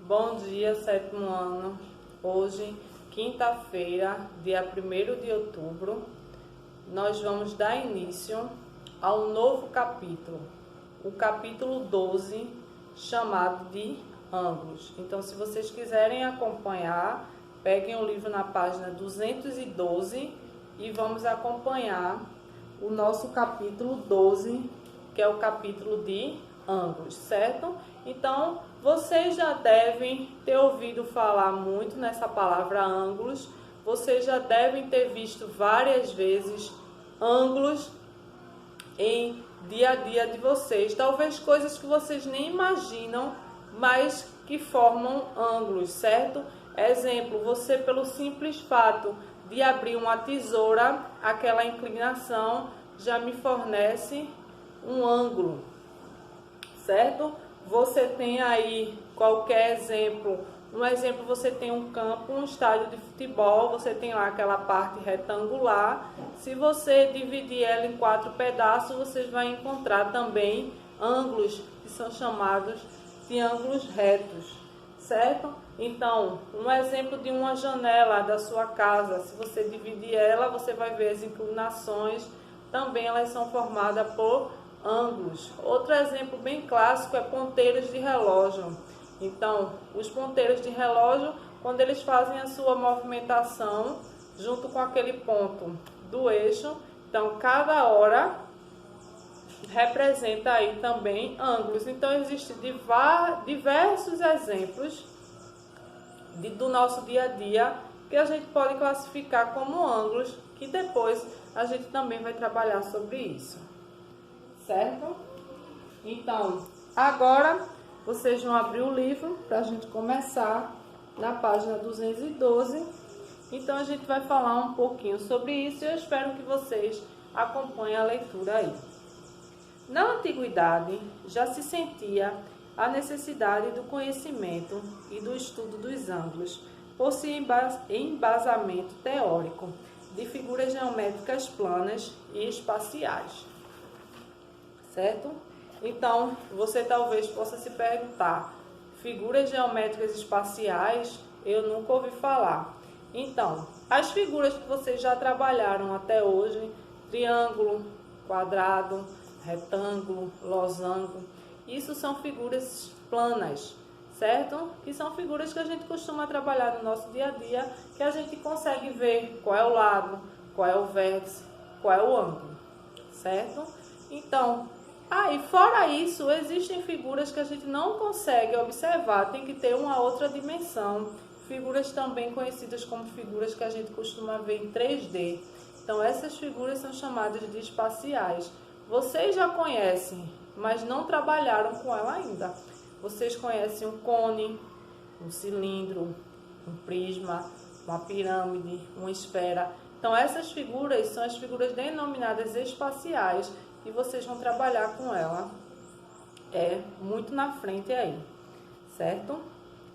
Bom dia, sétimo ano. Hoje, quinta-feira, dia 1º de outubro, nós vamos dar início ao novo capítulo, o capítulo 12, chamado de ângulos. Então, se vocês quiserem acompanhar, peguem o livro na página 212 e vamos acompanhar o nosso capítulo 12, que é o capítulo de ângulos, certo? Então, vocês já devem ter ouvido falar muito nessa palavra ângulos, vocês já devem ter visto várias vezes ângulos em dia a dia de vocês, talvez coisas que vocês nem imaginam, mas que formam ângulos, certo? Exemplo, você pelo simples fato de abrir uma tesoura, aquela inclinação já me fornece um ângulo, certo? Você tem aí qualquer exemplo, você tem um campo, um estádio de futebol, você tem lá aquela parte retangular, se você dividir ela em 4 pedaços, você vai encontrar também ângulos que são chamados de ângulos retos, certo? Então, um exemplo de uma janela da sua casa, se você dividir ela, você vai ver as inclinações, também elas são formadas por ângulos. Outro exemplo bem clássico é ponteiros de relógio. Então, os ponteiros de relógio, quando eles fazem a sua movimentação junto com aquele ponto do eixo, então cada hora representa aí também ângulos. Então, existem diversos exemplos do nosso dia a dia que a gente pode classificar como ângulos, que depois a gente também vai trabalhar sobre isso, certo? Então, agora vocês vão abrir o livro para a gente começar na página 212. Então, a gente vai falar um pouquinho sobre isso e eu espero que vocês acompanhem a leitura aí. Na antiguidade, já se sentia a necessidade do conhecimento e do estudo dos ângulos, por seu embasamento teórico de figuras geométricas planas e espaciais, certo? Então, você talvez possa se perguntar, figuras geométricas espaciais, eu nunca ouvi falar. Então, as figuras que vocês já trabalharam até hoje, triângulo, quadrado, retângulo, losango, isso são figuras planas, certo? Que são figuras que a gente costuma trabalhar no nosso dia a dia, que a gente consegue ver qual é o lado, qual é o vértice, qual é o ângulo, certo? Então, aí fora isso, existem figuras que a gente não consegue observar, tem que ter uma outra dimensão, figuras também conhecidas como figuras que a gente costuma ver em 3D. Então, essas figuras são chamadas de espaciais. Vocês já conhecem, mas não trabalharam com ela ainda. Vocês conhecem um cone, um cilindro, um prisma, uma pirâmide, uma esfera. Então, essas figuras são as figuras denominadas espaciais e vocês vão trabalhar com ela muito na frente aí, certo?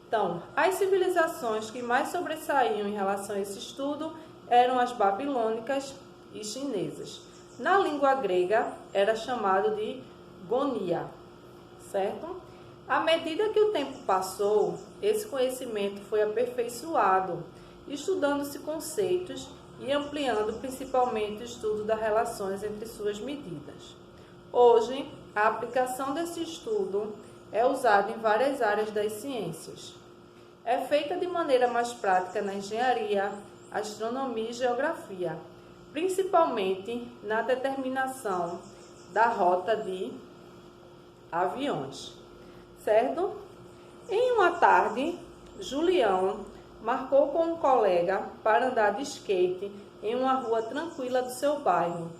Então, as civilizações que mais sobressaíam em relação a esse estudo eram as babilônicas e chinesas. Na língua grega, era chamado de gonia, certo? À medida que o tempo passou, esse conhecimento foi aperfeiçoado, estudando-se conceitos e ampliando principalmente o estudo das relações entre suas medidas. Hoje, a aplicação desse estudo é usada em várias áreas das ciências. É feita de maneira mais prática na engenharia, astronomia e geografia, principalmente na determinação da rota de aviões, certo? Em uma tarde, Julião marcou com um colega para andar de skate em uma rua tranquila do seu bairro.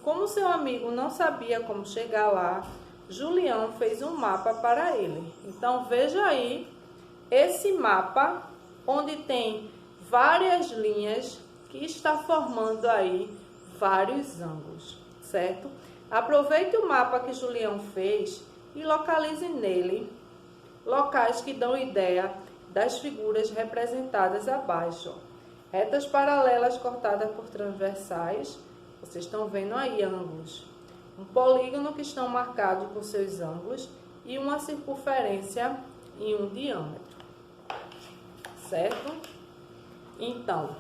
Como seu amigo não sabia como chegar lá, Julião fez um mapa para ele. Então, veja aí esse mapa, onde tem várias linhas que está formando aí vários ângulos, certo? Aproveite o mapa que Julião fez e localize nele locais que dão ideia das figuras representadas abaixo. Retas paralelas cortadas por transversais, vocês estão vendo aí ângulos. Um polígono que estão marcados por seus ângulos e uma circunferência e um diâmetro. certo? Então,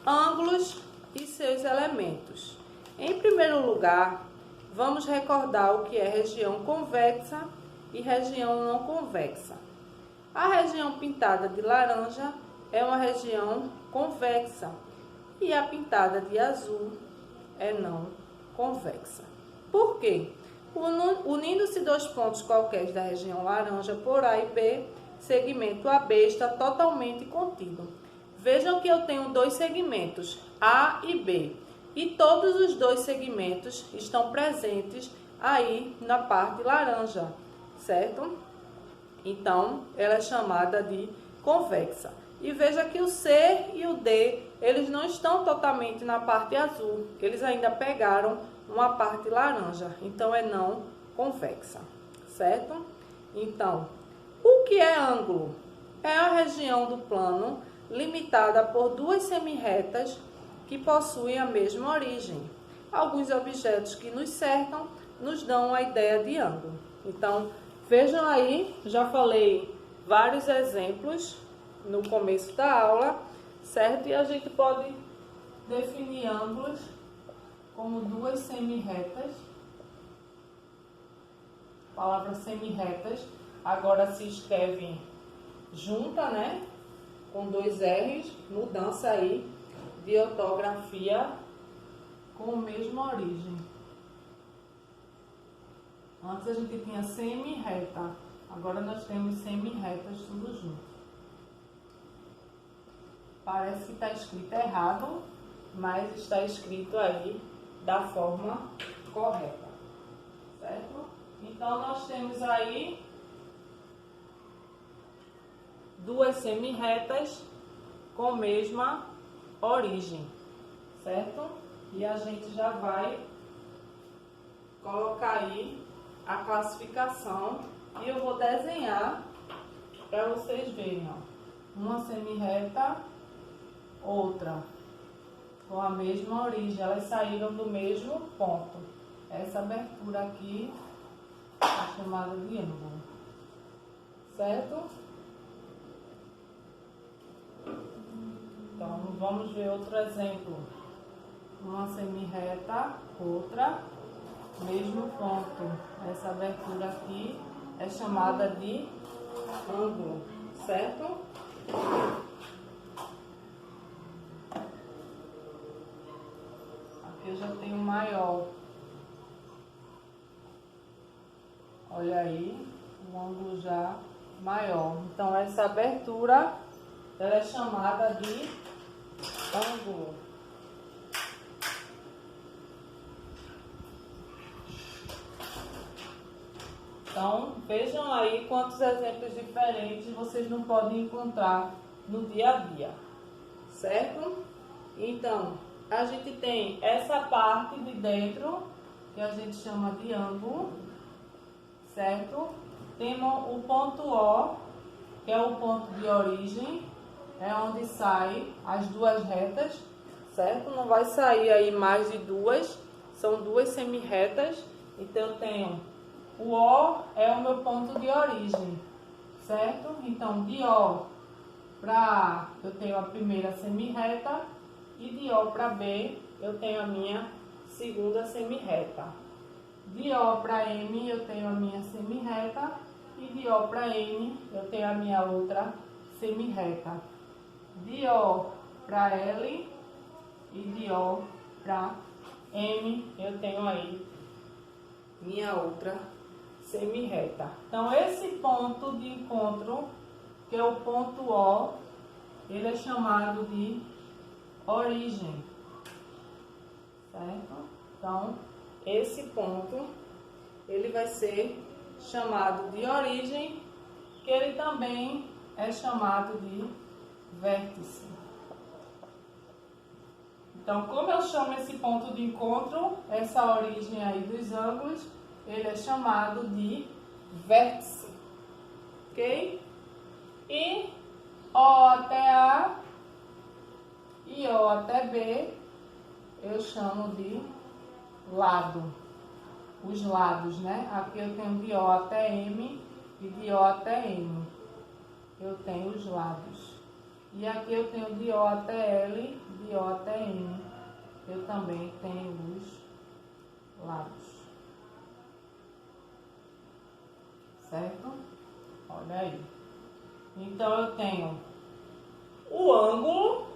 ângulos e seus elementos. Em primeiro lugar, vamos recordar o que é região convexa e região não convexa. A região pintada de laranja é uma região convexa e a pintada de azul é não convexa. Por quê? Unindo-se dois pontos qualquer da região laranja por A e B, segmento AB está totalmente contido. Vejam que eu tenho dois segmentos, A e B, e todos os dois segmentos estão presentes aí na parte laranja, certo? Então, ela é chamada de convexa. E veja que o C e o D, eles não estão totalmente na parte azul, eles ainda pegaram uma parte laranja, então é não convexa, certo? Então, o que é ângulo? É a região do plano limitada por duas semirretas que possuem a mesma origem. Alguns objetos que nos cercam nos dão a ideia de ângulo. Então, vejam aí, já falei vários exemplos no começo da aula, certo? E a gente pode definir ângulos como duas semirretas. A palavra semirretas agora se escreve junta, né? Com dois R's, mudança aí de ortografia com a mesma origem. Antes a gente tinha semirreta, agora nós temos semirretas tudo junto. Parece que está escrito errado, mas está escrito aí da forma correta, certo? Então, nós temos aí duas semirretas com mesma origem, certo? E a gente já vai colocar aí a classificação e eu vou desenhar para vocês verem, ó. Uma semirreta, outra com a mesma origem, elas saíram do mesmo ponto. Essa abertura aqui é chamada de ângulo, certo? Então, vamos ver outro exemplo. Uma semirreta, outra, mesmo ponto. Essa abertura aqui é chamada de ângulo, certo? Aqui eu já tenho maior. Olha aí, o ângulo já maior. Então, essa abertura, ela é chamada de ângulo. Então, vejam aí quantos exemplos diferentes vocês não podem encontrar no dia a dia, certo? Então, a gente tem essa parte de dentro, que a gente chama de ângulo, certo? Temos o ponto O, que é o ponto de origem, é onde saem as duas retas, certo? Não vai sair aí mais de duas, são duas semirretas, então eu tenho o O é o meu ponto de origem, certo? Então, de O para A eu tenho a primeira semirreta e de O para B eu tenho a minha segunda semirreta. De O para M eu tenho a minha semirreta e de O para N eu tenho a minha outra semirreta. De O para L e de O para M eu tenho aí minha outra semirreta. Então, esse ponto de encontro, que é o ponto O, ele é chamado de origem, certo? Então, esse ponto, ele vai ser chamado de origem, que ele também é chamado de vértice. Então, como eu chamo esse ponto de encontro, essa origem aí dos ângulos, ele é chamado de vértice, ok? E O até A e O até B, eu chamo de lado. Os lados, né? Aqui eu tenho de O até M e de O até N. Eu tenho os lados, E aqui eu tenho de O até L, de O até M. Eu também tenho os lados. Certo? Olha aí. Então, eu tenho o ângulo,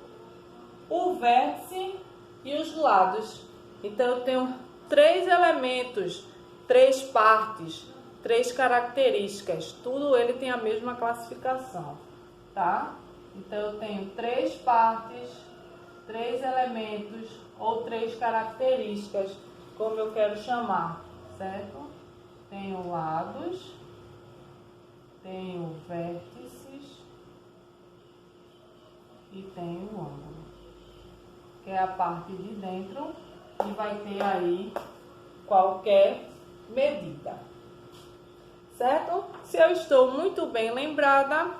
o vértice e os lados. Então, eu tenho 3 elementos, 3 partes, 3 características. Tudo ele tem a mesma classificação, tá? Então, eu tenho 3 partes, 3 elementos ou 3 características, como eu quero chamar, certo? Tenho lados, tenho vértices e tenho o ângulo, que é a parte de dentro e vai ter aí qualquer medida, certo? Se eu estou muito bem lembrada,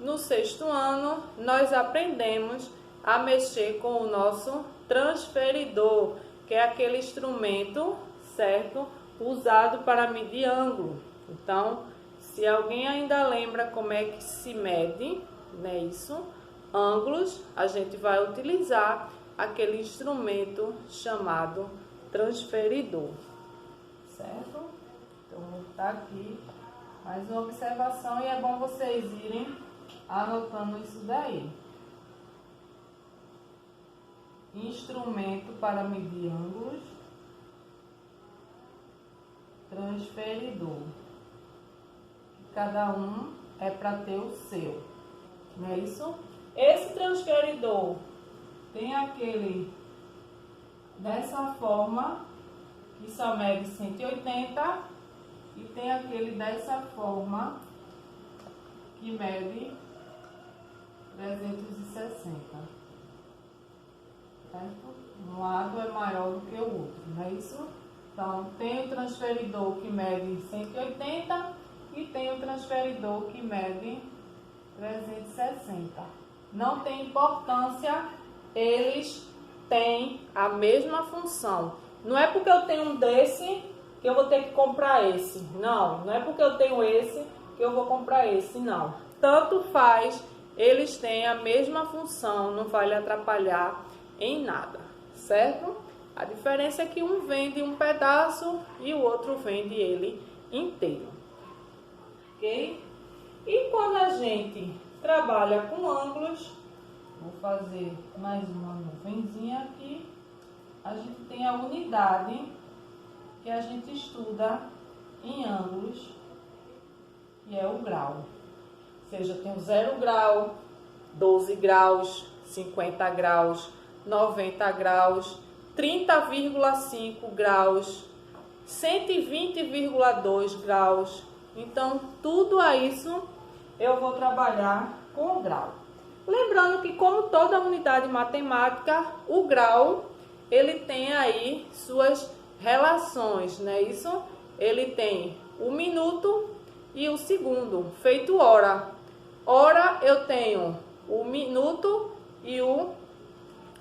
no 6º ano nós aprendemos a mexer com o nosso transferidor, que é aquele instrumento, certo? Usado para medir ângulo. Então, se alguém ainda lembra como é que se mede, né, isso, ângulos, a gente vai utilizar aquele instrumento chamado transferidor, certo? Então, vou botar aqui mais uma observação e é bom vocês irem anotando isso daí. Instrumento para medir ângulos, transferidor. Cada um é para ter o seu, não é isso? Esse transferidor tem aquele dessa forma, que só mede 180, e tem aquele dessa forma, que mede 360. Certo? Um lado é maior do que o outro, não é isso? Então, tem o transferidor que mede 180 e tem o transferidor que mede 360. Não tem importância, eles têm a mesma função. Não é porque eu tenho um desse que eu vou ter que comprar esse. Não, não é porque eu tenho esse que eu vou comprar esse, não. Tanto faz, eles têm a mesma função, não vai lhe atrapalhar em nada, certo? A diferença é que um vende um pedaço e o outro vende ele inteiro, ok? E quando a gente trabalha com ângulos, vou fazer mais uma nuvenzinha aqui, a gente tem a unidade que a gente estuda em ângulos, que é o grau. Ou seja, tem o 0 grau, 12 graus, 50 graus, 90 graus, 30,5 graus, 120,2 graus. Então, tudo isso eu vou trabalhar com o grau. Lembrando que, como toda unidade matemática, o grau, ele tem aí suas relações, né? Isso, ele tem o minuto e o segundo, feito hora. Hora eu tenho o minuto e o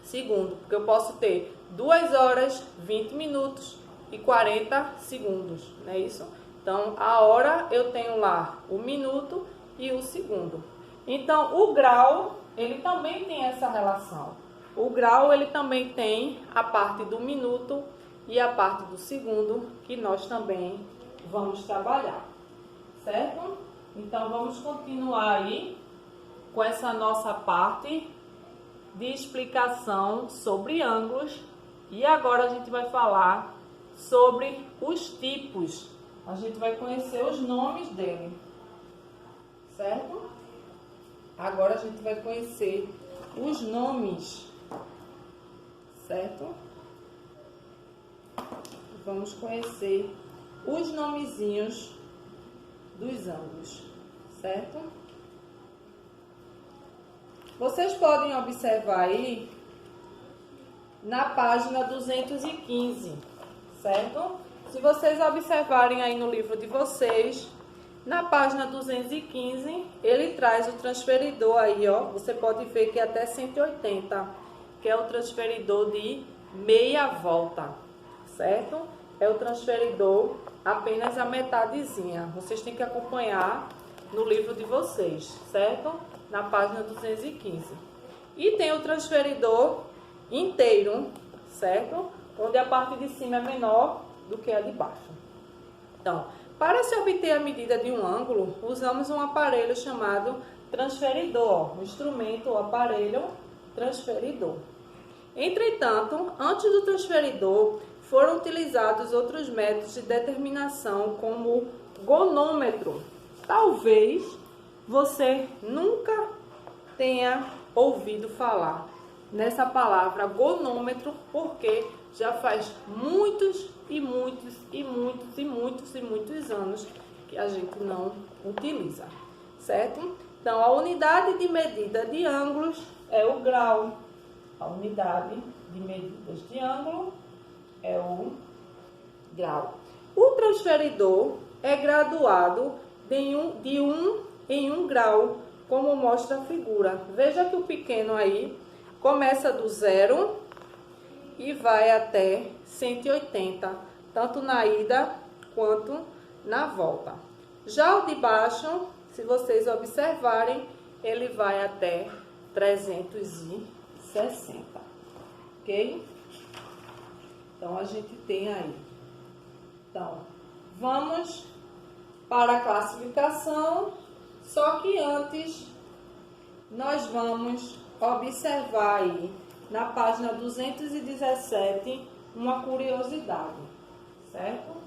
segundo, porque eu posso ter 2 horas, 20 minutos e 40 segundos, não é isso? Então, a hora eu tenho lá o minuto e o segundo. Então, o grau, ele também tem essa relação. O grau, ele também tem a parte do minuto e a parte do segundo, que nós também vamos trabalhar, certo? Então, vamos continuar aí com essa nossa parte de explicação sobre ângulos. E agora a gente vai falar sobre os tipos. A gente vai conhecer os nomes dele, certo? Agora a gente vai conhecer os nomes, certo? Vamos conhecer os nomezinhos dos ângulos, certo? Vocês podem observar aí na página 215, certo? Se vocês observarem aí no livro de vocês, na página 215, ele traz o transferidor aí, ó. Você pode ver que é até 180, que é o transferidor de meia volta, certo? É o transferidor apenas a metadezinha. Vocês têm que acompanhar no livro de vocês, certo? na página 215. E tem o transferidor inteiro, certo? Onde a parte de cima é menor do que a de baixo. Então, para se obter a medida de um ângulo, usamos um aparelho chamado transferidor, um instrumento ou aparelho transferidor. Entretanto, antes do transferidor, foram utilizados outros métodos de determinação, como o gonômetro. Talvez você nunca tenha ouvido falar nessa palavra gonômetro, porque já faz muitos anos que a gente não utiliza, certo? Então, a unidade de medida de ângulos é o grau. A unidade de medidas de ângulo é o grau. O transferidor é graduado de um em um grau, como mostra a figura. Veja que o pequeno aí começa do 0 e vai até 180, tanto na ida quanto na volta. Já o de baixo, se vocês observarem, ele vai até 360, ok? Então, a gente tem aí. Então, vamos para a classificação, só que antes nós vamos observar aí na página 217 uma curiosidade, certo?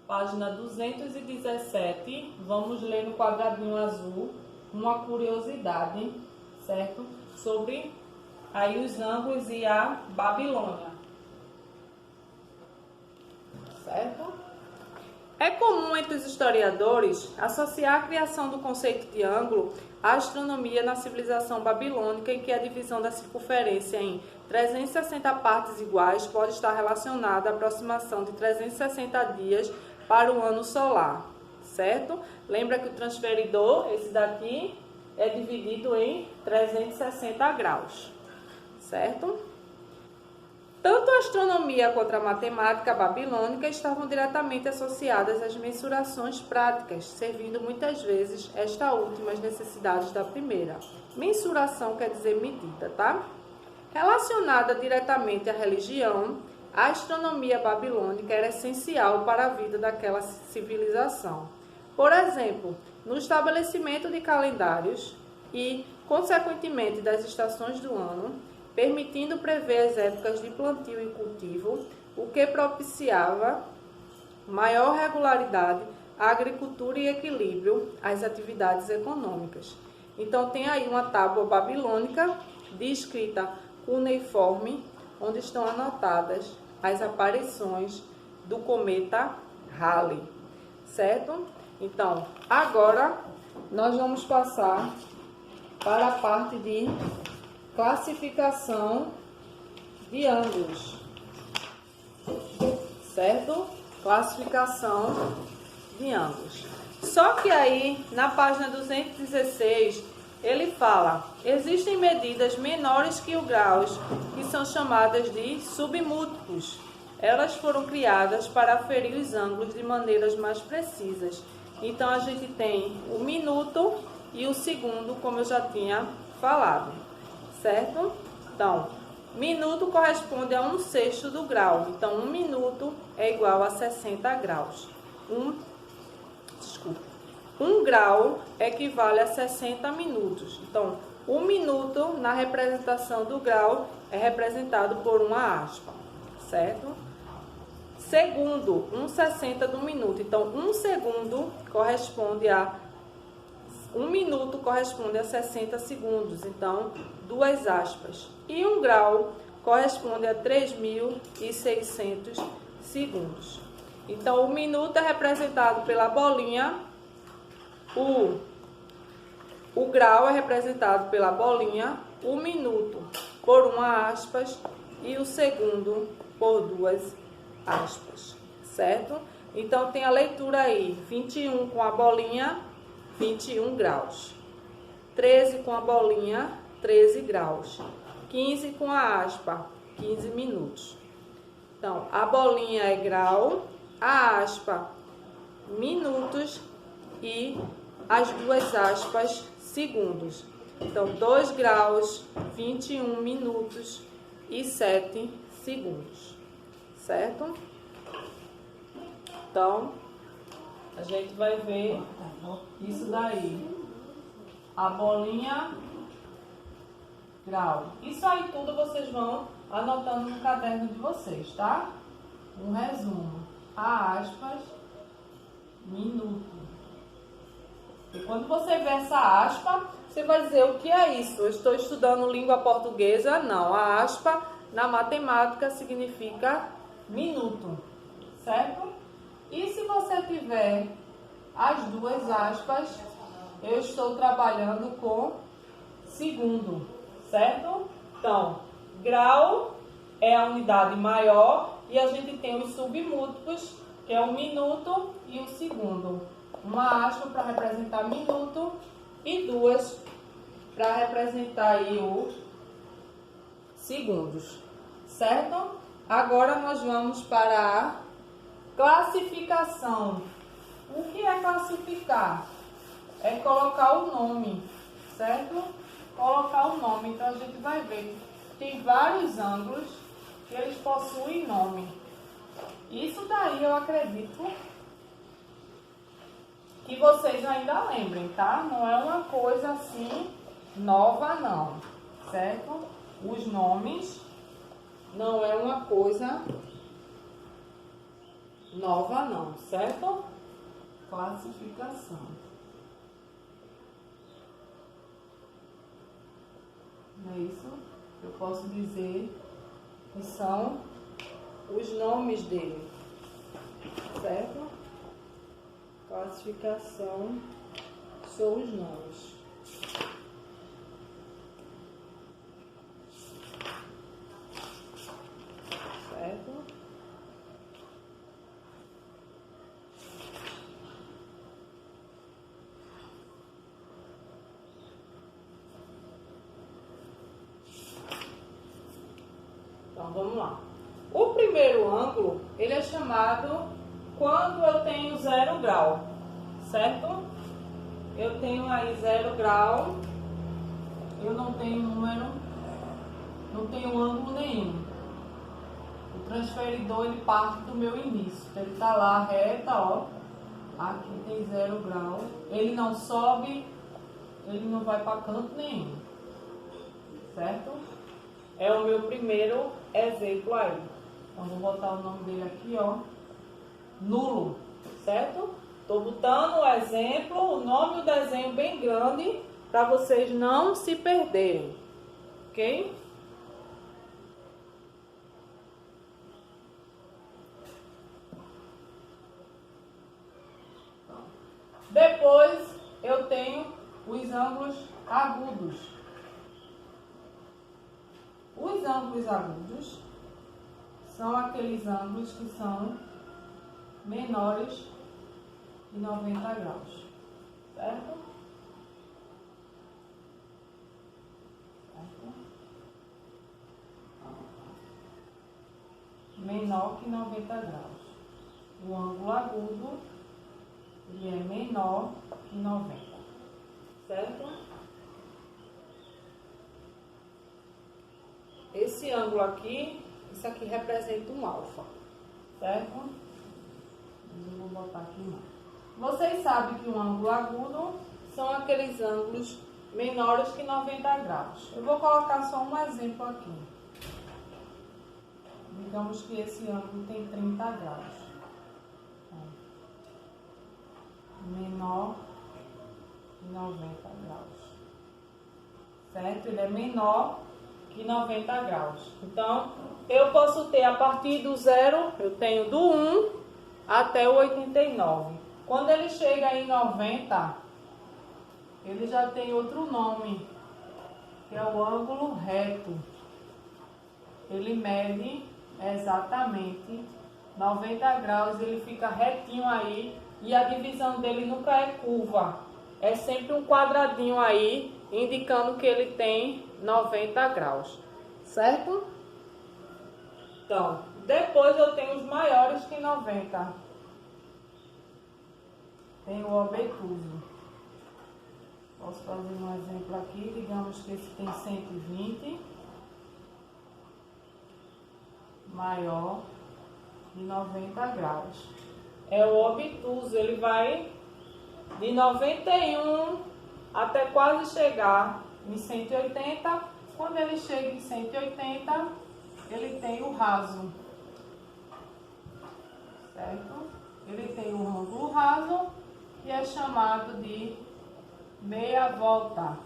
Página 217, vamos ler no quadradinho azul uma curiosidade, certo? Sobre aí os ângulos e a Babilônia, certo? É comum entre os historiadores associar a criação do conceito de ângulo à astronomia na civilização babilônica, em que a divisão da circunferência em 360 partes iguais pode estar relacionada à aproximação de 360 dias para o ano solar, certo? Lembra que o transferidor, esse daqui, é dividido em 360 graus, certo? Tanto a astronomia quanto a matemática babilônica estavam diretamente associadas às mensurações práticas, servindo muitas vezes esta última às necessidades da primeira. Mensuração quer dizer medida, tá? Relacionada diretamente à religião, a astronomia babilônica era essencial para a vida daquela civilização. Por exemplo, no estabelecimento de calendários e, consequentemente, das estações do ano, permitindo prever as épocas de plantio e cultivo, o que propiciava maior regularidade à agricultura e equilíbrio às atividades econômicas. Então, tem aí uma tábua babilônica de escrita cuneiforme, onde estão anotadas as aparições do cometa Halley, certo? Então, agora nós vamos passar para a parte de classificação de ângulos, certo? Classificação de ângulos. Só que aí, na página 216, ele fala: existem medidas menores que o graus, que são chamadas de submúltiplos. Elas foram criadas para aferir os ângulos de maneiras mais precisas. Então, a gente tem o minuto e o segundo, como eu já tinha falado, certo? Então, minuto corresponde a 1/6 do grau. Então, 1 minuto é igual a 60 graus. 1 grau equivale a 60 minutos. Então, 1 minuto na representação do grau é representado por uma aspa, certo? Segundo, 1/60 do minuto. Então, 1 segundo corresponde a 1 minuto corresponde a 60 segundos. Então, 2 aspas. E 1 grau corresponde a 3.600 segundos. Então, o minuto é representado pela bolinha, o grau é representado pela bolinha, o minuto por uma aspas e o segundo por 2 aspas, certo? Então, tem a leitura aí, 21 com a bolinha, 21 graus. 13 com a bolinha, 13 graus. 15 com a aspa, 15 minutos. Então, a bolinha é grau, a aspa, minutos e as 2 aspas segundos. Então, 2 graus, 21 minutos e 7 segundos, certo? Então, a gente vai ver isso daí. A bolinha, grau. Isso aí tudo vocês vão anotando no caderno de vocês, tá? Um resumo. A aspas, minuto. E quando você vê essa aspa, você vai dizer o que é isso? Eu estou estudando língua portuguesa? Não. A aspa na matemática significa minuto, certo? E se você tiver as 2 aspas, eu estou trabalhando com segundo, certo? Então, grau é a unidade maior e a gente tem os submúltiplos, que é o minuto e o segundo. Uma aspa para representar minuto e 2 para representar aí os segundos, certo? Agora nós vamos para a classificação. O que é classificar? É colocar o nome, certo? Colocar o nome. Então a gente vai ver que tem vários ângulos que eles possuem nome. Isso daí eu acredito que vocês ainda lembrem, tá? Não é uma coisa assim nova não, certo? Os nomes não é uma coisa nova não, certo? Classificação. Não é isso? Eu posso dizer que são os nomes dele, certo? Classificação são os nomes. Certo? Então, vamos lá. O primeiro ângulo, ele é chamado quando eu tenho 0 grau, certo? Eu tenho aí 0 grau, eu não tenho número, não tenho ângulo nenhum. O transferidor, ele parte do meu início. Então, ele tá lá reta, ó. Aqui tem 0 grau. Ele não sobe, ele não vai para canto nenhum, certo? É o meu primeiro exemplo aí. Então, vou botar o nome dele aqui, ó. Nulo, certo? Estou botando o exemplo, o nome e o desenho bem grande, para vocês não se perderem, ok? Depois, eu tenho os ângulos agudos. Os ângulos agudos são aqueles ângulos que são menores de 90 graus, certo? Menor que 90 graus. O ângulo agudo, ele é menor que 90, certo? Esse ângulo aqui, isso aqui representa um alfa, certo? Eu vou botar aqui mais. Vocês sabem que um ângulo agudo são aqueles ângulos menores que 90 graus. Eu vou colocar só um exemplo aqui. Digamos que esse ângulo tem 30 graus. Menor que 90 graus. Certo? Ele é menor que 90 graus. Então, eu posso ter a partir do 0, eu tenho do 1 até o 89. Quando ele chega em 90, ele já tem outro nome, que é o ângulo reto. Ele mede exatamente 90 graus, ele fica retinho aí, e a divisão dele nunca é curva. É sempre um quadradinho aí, indicando que ele tem 90 graus, certo? Então, depois eu tenho os maiores que 90. Tem o obtuso, Posso fazer um exemplo aqui, digamos que esse tem 120, maior de 90 graus. É o obtuso, ele vai de 91 até quase chegar em 180. Quando ele chega em 180, ele tem o raso, certo? Ele tem o ângulo raso e é chamado de meia volta.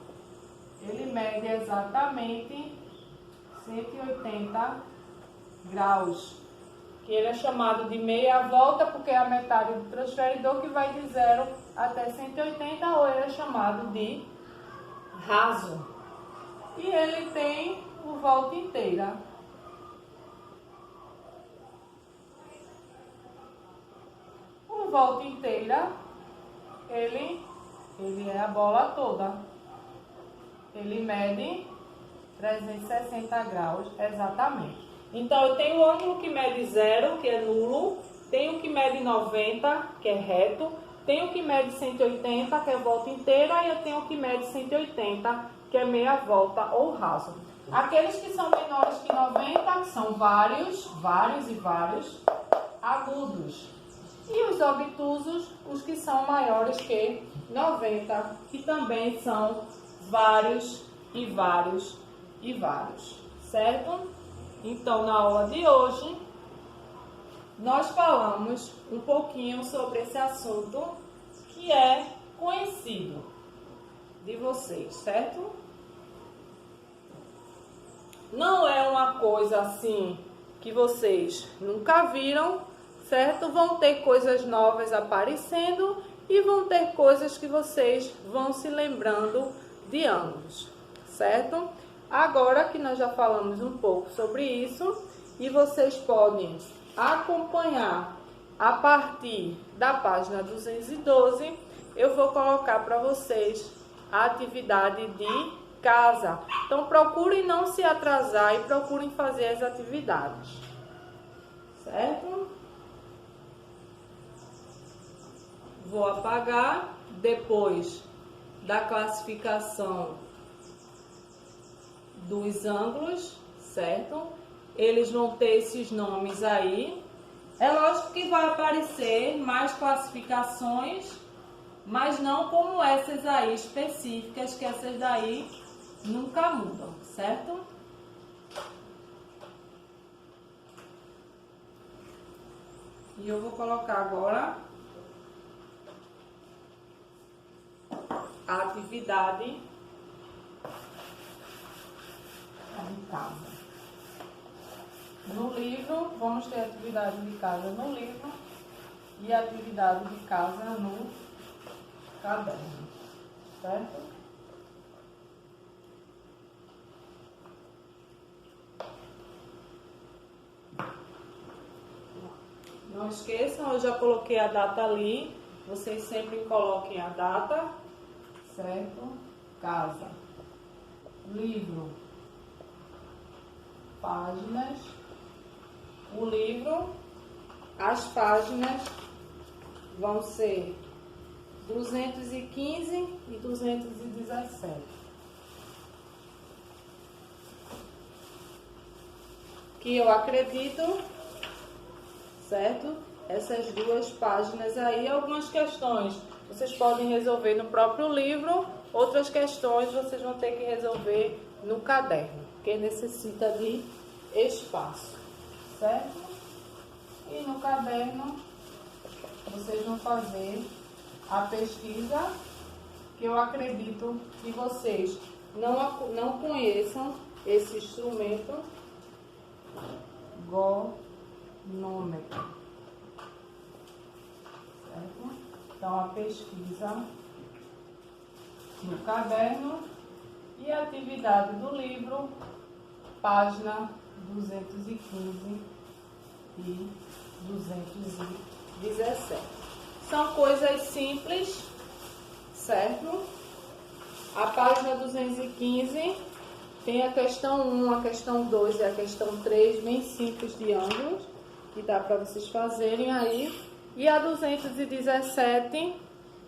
Ele mede exatamente 180 graus. Que ele é chamado de meia volta porque é a metade do transferidor que vai de 0 até 180, ou ele é chamado de raso. E ele tem o volta inteira. O volta inteira, ele é a bola toda. Ele mede 360 graus exatamente. Então, eu tenho o ângulo que mede 0, que é nulo. Tenho o que mede 90, que é reto. Tenho o que mede 180, que é volta inteira. E eu tenho o que mede 180, que é meia volta ou raso. Aqueles que são menores que 90 são vários agudos. E os obtusos, os que são maiores que 90, que também são vários, certo? Então, na aula de hoje, nós falamos um pouquinho sobre esse assunto que é conhecido de vocês, certo? Não é uma coisa assim que vocês nunca viram, certo? Vão ter coisas novas aparecendo e vão ter coisas que vocês vão se lembrando de ângulos, certo? Agora que nós já falamos um pouco sobre isso, e vocês podem acompanhar a partir da página 212, eu vou colocar para vocês a atividade de casa. Então, procurem não se atrasar e procurem fazer as atividades, certo? Vou apagar depois da classificação dos ângulos, certo? Eles vão ter esses nomes aí. É lógico que vai aparecer mais classificações, mas não como essas aí específicas, que essas daí nunca mudam, certo? E eu vou colocar agora a atividade de casa. No livro, vamos ter atividade de casa no livro e atividade de casa no caderno, certo? Não esqueçam, eu já coloquei a data ali, vocês sempre coloquem a data, certo? Casa, livro, páginas, o livro, as páginas vão ser 215 e 217. Que eu acredito, certo? Essas duas páginas aí, algumas questões vocês podem resolver no próprio livro, outras questões vocês vão ter que resolver no caderno, porque necessita de espaço, certo? E no caderno vocês vão fazer a pesquisa, que eu acredito que vocês não conheçam esse instrumento gonômetro, certo? Então, a pesquisa no caderno e a atividade do livro, página 215 e 217. São coisas simples, certo? A página 215 tem a questão 1, a questão 2 e a questão 3, bem simples de ângulos, que dá para vocês fazerem aí. E a 217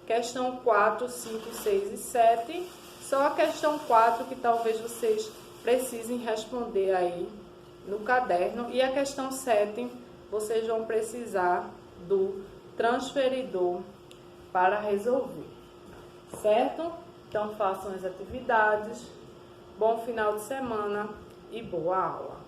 questão 4, 5, 6 e 7. Só a questão 4 que talvez vocês precisem responder aí no caderno. E a questão 7, vocês vão precisar do transferidor para resolver, certo? Então façam as atividades, bom final de semana e boa aula!